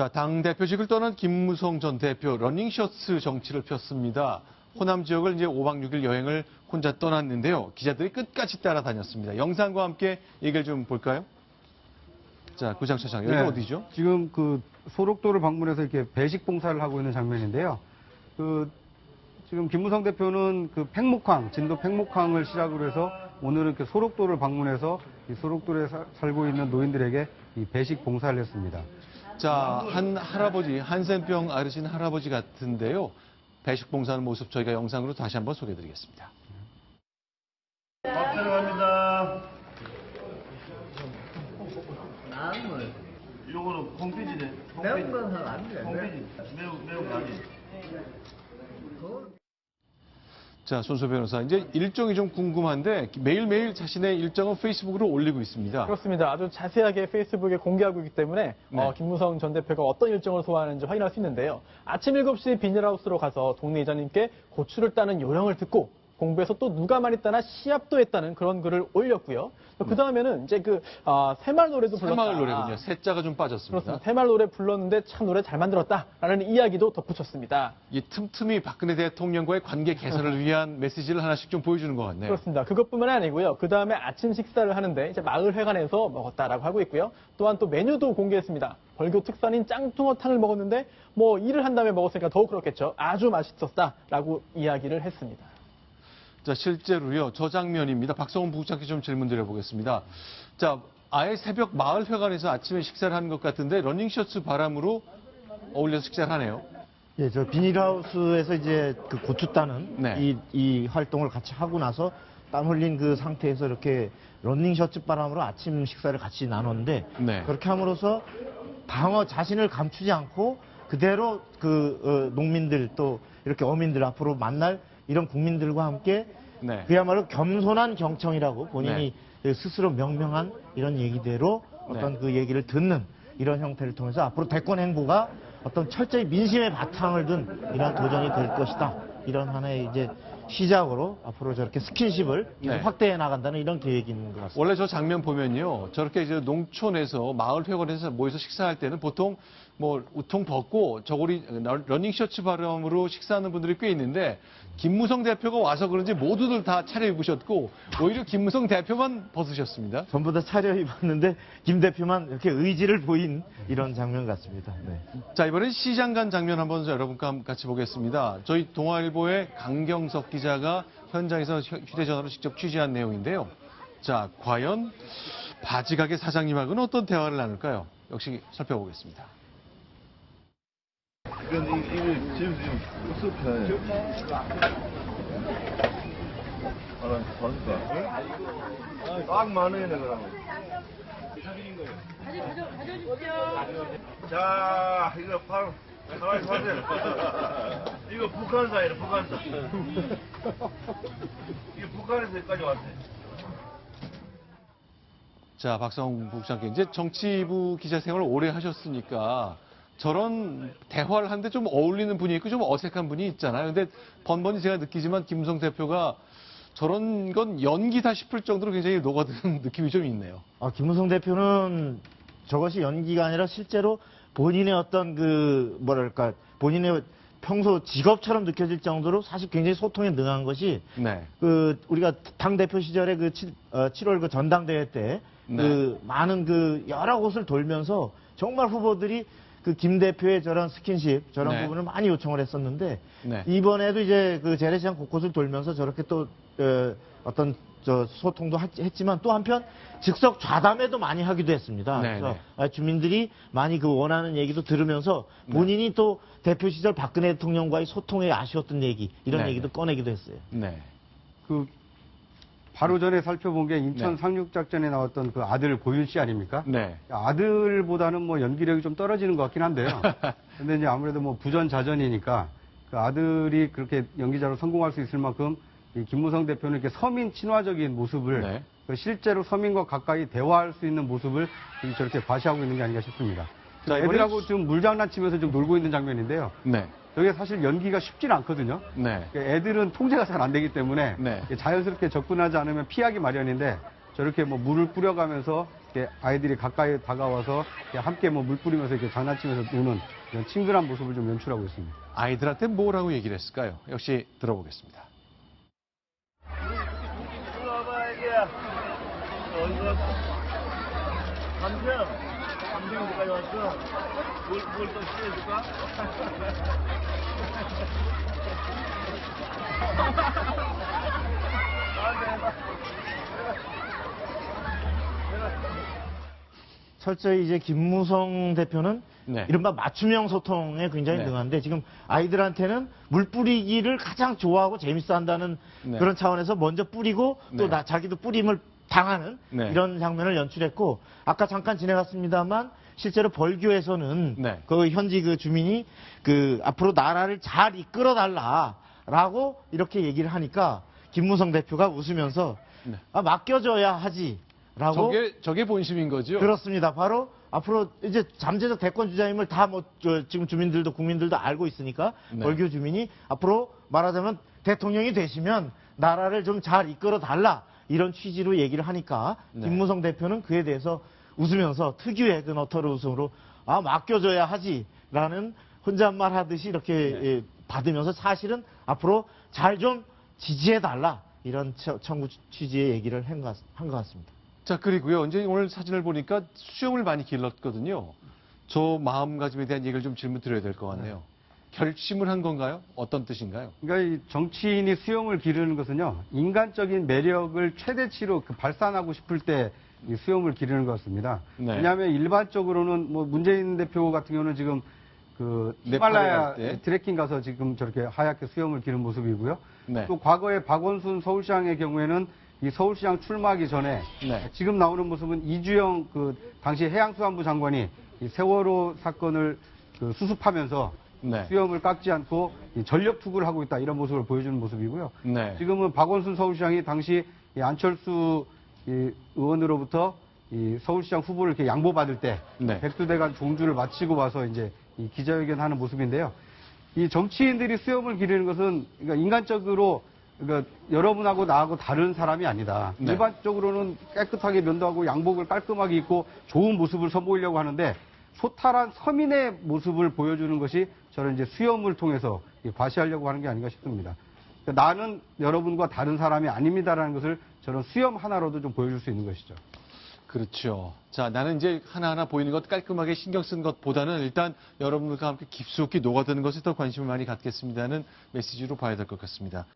자, 당대표직을 떠난 김무성 전 대표 러닝셔츠 정치를 폈습니다. 호남 지역을 이제 5박 6일 여행을 혼자 떠났는데요. 기자들이 끝까지 따라다녔습니다. 영상과 함께 얘기를 좀 볼까요? 자, 구장차장 여기 어디죠? 지금 그 소록도를 방문해서 이렇게 배식 봉사를 하고 있는 장면인데요. 지금 김무성 대표는 그 팽목항, 진도 팽목항을 시작으로 해서 오늘은 이렇게 소록도를 방문해서 이 소록도에 살고 있는 노인들에게 이 배식 봉사를 했습니다. 자, 한 할아버지, 한센병 앓으신 할아버지 같은데요. 배식 봉사하는 모습 저희가 영상으로 다시 한번 소개해드리겠습니다. 밥 들어갑니다. 나물. 요거는 콩비지네. 매운 건 하면 안 돼. 콩비지. 매운 거 아니. 자, 손소 변호사, 이제 일정이 좀 궁금한데 매일매일 자신의 일정을 페이스북으로 올리고 있습니다. 그렇습니다. 아주 자세하게 페이스북에 공개하고 있기 때문에 네. 김무성 전 대표가 어떤 일정을 소화하는지 확인할 수 있는데요. 아침 7시 비닐하우스로 가서 동네 이장님께 고추를 따는 요령을 듣고 공부해서 또 누가 많이 따나 시합도 했다는 그런 글을 올렸고요. 그 다음에는 이제 새마을 노래도 불렀다. 새마을 노래군요. 새자가 좀 빠졌습니다. 그렇습니다. 새마을 노래 불렀는데 참 노래 잘 만들었다라는 이야기도 덧붙였습니다. 이 틈틈이 박근혜 대통령과의 관계 개선을 위한 메시지를 하나씩 좀 보여주는 것 같네요. 그렇습니다. 그것뿐만 아니고요. 그 다음에 아침 식사를 하는데 이제 마을회관에서 먹었다라고 하고 있고요. 또한 또 메뉴도 공개했습니다. 벌교 특산인 짱뚱어탕을 먹었는데 뭐 일을 한 다음에 먹었으니까 더욱 그렇겠죠. 아주 맛있었다라고 이야기를 했습니다. 자, 실제로요. 저 장면입니다. 박성훈 부국장께 좀 질문 드려보겠습니다. 자, 아예 새벽 마을회관에서 아침에 식사를 하는 것 같은데 러닝셔츠 바람으로 어울려서 식사를 하네요. 예, 저 비닐하우스에서 이제 그 고추 따는 네. 이 활동을 같이 하고 나서 땀 흘린 그 상태에서 이렇게 러닝셔츠 바람으로 아침 식사를 같이 나눴는데 네. 그렇게 함으로써 자신을 감추지 않고 그대로 농민들 또 이렇게 어민들 앞으로 만날 이런 국민들과 함께 네. 그야말로 겸손한 경청이라고 본인이 스스로 명명한 이런 얘기대로 어떤 그 얘기를 듣는 이런 형태를 통해서 앞으로 대권 행보가 어떤 철저히 민심의 바탕을 둔 이러한 도전이 될 것이다. 이런 하나의 이제 시작으로 앞으로 저렇게 스킨십을 계속 확대해 나간다는 이런 계획이 있는 것 같습니다. 원래 저 장면 보면요. 저렇게 이제 농촌에서 마을회관에서 모여서 식사할 때는 보통 뭐 우통 벗고 저고리 러닝셔츠 바람으로 식사하는 분들이 꽤 있는데 김무성 대표가 와서 그런지 모두들 다 차려입으셨고 오히려 김무성 대표만 벗으셨습니다. 전부 다 차려입었는데 김 대표만 이렇게 의지를 보인 이런 장면 같습니다. 네. 자, 이번엔 시장 간 장면 한번 여러분과 같이 보겠습니다. 저희 동아일보의 강경석 기자가 현장에서 휴대전화로 직접 취재한 내용인데요. 자, 과연 바지가게 사장님하고는 어떤 대화를 나눌까요? 역시 살펴보겠습니다. 이거 지금 어떻게 하나 받을까? 딱 만원이네 그러면. 자, 이거 바로 가만히 보세요. 이거 북한산이래, 북한산. 이게 북한에서 여기까지 왔대. 자, 박성훈 부국장께 이제 정치부 기자 생활을 오래 하셨으니까 저런 대화를 하는데 좀 어울리는 분이 있고 좀 어색한 분이 있잖아요. 근데 번번이 제가 느끼지만 김무성 대표가 저런 건 연기다 싶을 정도로 굉장히 녹아드는 느낌이 좀 있네요. 김무성 대표는 저것이 연기가 아니라 실제로 본인의 어떤 본인의 평소 직업처럼 느껴질 정도로 사실 굉장히 소통에 능한 것이 네. 우리가 당 대표 시절에 7월 전당대회 때 많은 여러 곳을 돌면서 정말 후보들이 김 대표의 저런 스킨십, 저런 부분을 많이 요청을 했었는데, 이번에도 이제 재래시장 곳곳을 돌면서 저렇게 또, 어떤 소통도 했지만 또 한편 즉석 좌담회도 많이 하기도 했습니다. 그래서 주민들이 많이 원하는 얘기도 들으면서 본인이 또 대표 시절 박근혜 대통령과의 소통에 아쉬웠던 얘기, 이런 얘기도 꺼내기도 했어요. 네. 바로 전에 살펴본 게 인천 상륙작전에 나왔던 그 아들 고윤 씨 아닙니까? 네. 아들보다는 뭐 연기력이 좀 떨어지는 것 같긴 한데요. 근데 이제 아무래도 뭐 부전자전이니까 그 아들이 그렇게 연기자로 성공할 수 있을 만큼 이 김무성 대표는 이렇게 서민 친화적인 모습을 실제로 서민과 가까이 대화할 수 있는 모습을 저렇게 과시하고 있는 게 아닌가 싶습니다. 자, 애들하고 좀 물장난치면서 좀 놀고 있는 장면인데요. 네. 저게 사실 연기가 쉽진 않거든요. 네. 애들은 통제가 잘 안 되기 때문에 자연스럽게 접근하지 않으면 피하기 마련인데 저렇게 뭐 물을 뿌려가면서 이렇게 아이들이 가까이 다가와서 이렇게 함께 뭐 물 뿌리면서 이렇게 장난치면서 노는 이런 친근한 모습을 좀 연출하고 있습니다. 아이들한테 뭐라고 얘기를 했을까요? 역시 들어보겠습니다. 일로 와봐, 애기야. 어디 갔어? 감정 어디까지 왔어? 뭘또 씌워줄까? 철저히 이제 김무성 대표는 네. 이른바 맞춤형 소통에 굉장히 네. 능한데 지금 아이들한테는 물 뿌리기를 가장 좋아하고 재밌어 한다는 네. 그런 차원에서 먼저 뿌리고 또 네. 자기도 뿌림을 당하는 네. 이런 장면을 연출했고 아까 잠깐 지나갔습니다만 실제로 벌교에서는 네. 그 현지 그 주민이 그 앞으로 나라를 잘 이끌어 달라라고 이렇게 얘기를 하니까 김무성 대표가 웃으면서 네. 아, 맡겨줘야 하지라고 저게 본심인 거죠? 그렇습니다. 바로 앞으로 이제 잠재적 대권 주자임을 다 뭐 지금 주민들도 국민들도 알고 있으니까 네. 벌교 주민이 앞으로 말하자면 대통령이 되시면 나라를 좀 잘 이끌어 달라 이런 취지로 얘기를 하니까 네. 김무성 대표는 그에 대해서 웃으면서 특유의 그 너털 웃음으로 아 맡겨줘야 하지라는 혼잣말 하듯이 이렇게 예, 받으면서 사실은 앞으로 잘 좀 지지해 달라 이런 청구 취지의 얘기를 한 것 같습니다. 자, 그리고요. 이제 오늘 사진을 보니까 수염을 많이 길렀거든요. 저 마음가짐에 대한 얘기를 좀 질문 드려야 될 것 같네요. 결심을 한 건가요? 어떤 뜻인가요? 그러니까 이 정치인이 수염을 기르는 것은요, 인간적인 매력을 최대치로 발산하고 싶을 때 이 수염을 기르는 것 같습니다. 네. 왜냐하면 일반적으로는 뭐 문재인 대표 같은 경우는 지금 그 네팔에 히말라야 갈 때. 트레킹 가서 지금 저렇게 하얗게 수염을 기른 모습이고요. 네. 또 과거에 박원순 서울시장의 경우에는 이 서울시장 출마하기 전에 네. 지금 나오는 모습은 이주영 그 당시 해양수산부 장관이 이 세월호 사건을 그 수습하면서 네. 수염을 깎지 않고 이 전력 투구를 하고 있다 이런 모습을 보여주는 모습이고요. 네. 지금은 박원순 서울시장이 당시 이 안철수 이 의원으로부터 이 서울시장 후보를 이렇게 양보받을 때 네. 백두대간 종주를 마치고 와서 이제 이 기자회견하는 모습인데요. 이 정치인들이 수염을 기르는 것은 그러니까 인간적으로 그러니까 여러분하고 나하고 다른 사람이 아니다. 네. 일반적으로는 깨끗하게 면도하고 양복을 깔끔하게 입고 좋은 모습을 선보이려고 하는데 소탈한 서민의 모습을 보여주는 것이 저는 이제 수염을 통해서 과시하려고 하는 게 아닌가 싶습니다. 그러니까 나는 여러분과 다른 사람이 아닙니다라는 것을 저는 수염 하나로도 좀 보여줄 수 있는 것이죠. 그렇죠. 자, 나는 이제 하나하나 보이는 것 깔끔하게 신경 쓴 것보다는 일단 여러분들과 함께 깊숙이 녹아드는 것에 더 관심을 많이 갖겠습니다는 메시지로 봐야 될 것 같습니다.